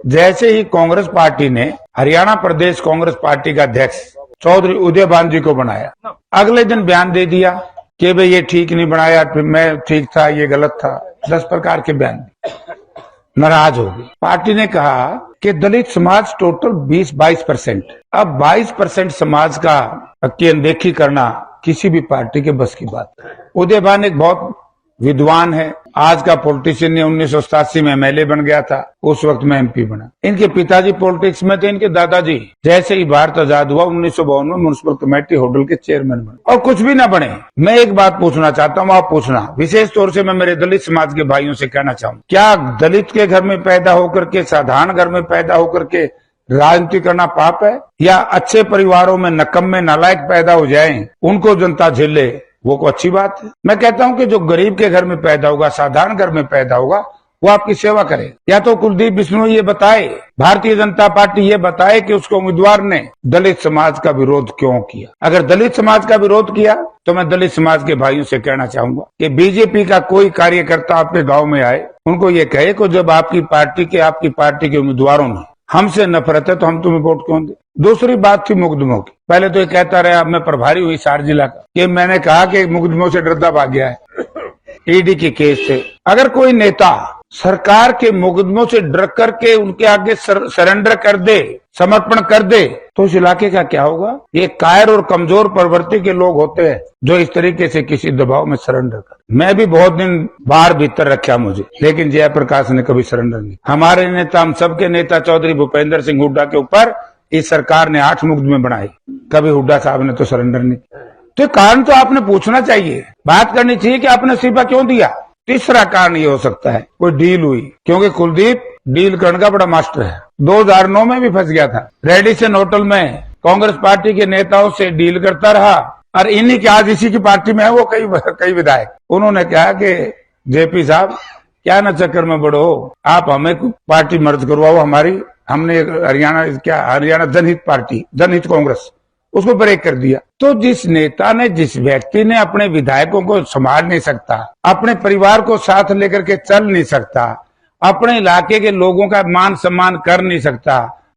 जैसे ही कांग्रेस पार्टी ने हरियाणा प्रदेश कांग्रेस पार्टी का अध्यक्ष चौधरी उदयभान जी को बनाया, अगले दिन बयान दे दिया कि भाई ये ठीक नहीं बनाया, मैं ठीक था, ये गलत था। 10 प्रकार के बयान। नाराज हो गई पार्टी ने कहा कि दलित समाज टोटल 20-22%, अब 22% समाज का की अनदेखी करना किसी भी पार्टी के बस की बात है। उदयभान एक बहुत विद्वान है, आज का पॉलिटिशियन ने 1987 में एमएलए बन गया था, उस वक्त में एमपी बना। इनके पिताजी पॉलिटिक्स में थे, इनके दादाजी जैसे ही भारत आजाद हुआ 1952 में म्युनिसिपल कमेटी होटल के चेयरमैन बने और कुछ भी ना बने। मैं एक बात पूछना चाहता हूँ, आप पूछना, विशेष तौर से मैं मेरे दलित समाज के भाइयों से कहना चाहूँ, क्या दलित के घर में पैदा होकर के, साधारण घर में पैदा होकर के राजनीति करना पाप है? या अच्छे परिवारों में नकम्मे नालायक पैदा हो जाएं, उनको जनता झेले, वो को अच्छी बात है? मैं कहता हूं कि जो गरीब के घर में पैदा होगा, साधारण घर में पैदा होगा, वो आपकी सेवा करे। या तो कुलदीप बिश्नोई ये बताए, भारतीय जनता पार्टी ये बताए कि उसके उम्मीदवार ने दलित समाज का विरोध क्यों किया। अगर दलित समाज का विरोध किया तो मैं दलित समाज के भाइयों से कहना चाहूंगा कि बीजेपी का कोई कार्यकर्ता आपके गाँव में आए, उनको ये कहे कि जब आपकी पार्टी के उम्मीदवारों ने हमसे नफरत है तो हम तुम्हें वोट क्यों दे। दूसरी बात थी मुकदमों की। पहले तो ये कहता रहा, अब मैं प्रभारी हुई सार जिला का, कि मैंने कहा कि मुकदमों से डरता भाग गया है, ईडी के केस से। अगर कोई नेता सरकार के मुकदमों से डर करके उनके आगे सरेंडर कर दे, समर्पण कर दे, तो उस इलाके का क्या होगा? ये कायर और कमजोर प्रवृत्ति के लोग होते हैं जो इस तरीके से किसी दबाव में सरेंडर कर। मैं भी बहुत दिन बाहर भीतर रखा मुझे, लेकिन जयप्रकाश ने कभी सरेंडर नहीं। हमारे नेता, हम सबके नेता चौधरी भूपेंद्र सिंह हुड्डा के ऊपर इस सरकार ने 8 मुकदमे बनाए, कभी हुड्डा साहब ने तो सरेंडर नहीं। तो कारण तो आपने पूछना चाहिए, बात करनी चाहिए कि आपने इस्तीफा क्यों दिया। तीसरा कारण ये हो सकता है कोई डील हुई, क्योंकि कुलदीप डील करने का बड़ा मास्टर है। 2009 में भी फंस गया था, रेडिसन होटल में कांग्रेस पार्टी के नेताओं से डील करता रहा, और इन्हीं के आज इसी की पार्टी में है वो कई विधायक। उन्होंने कहा कि जेपी साहब क्या न चक्कर में बड़ो हो, आप हमें पार्टी मर्ज करवाओ हमारी। हमने हरियाणा जनहित पार्टी, जनहित कांग्रेस, उसको ब्रेक कर दिया। तो जिस नेता ने, जिस व्यक्ति ने अपने विधायकों को संभाल नहीं सकता, अपने परिवार को साथ लेकर के चल नहीं सकता, अपने इलाके के लोगों का मान सम्मान कर नहीं सकता,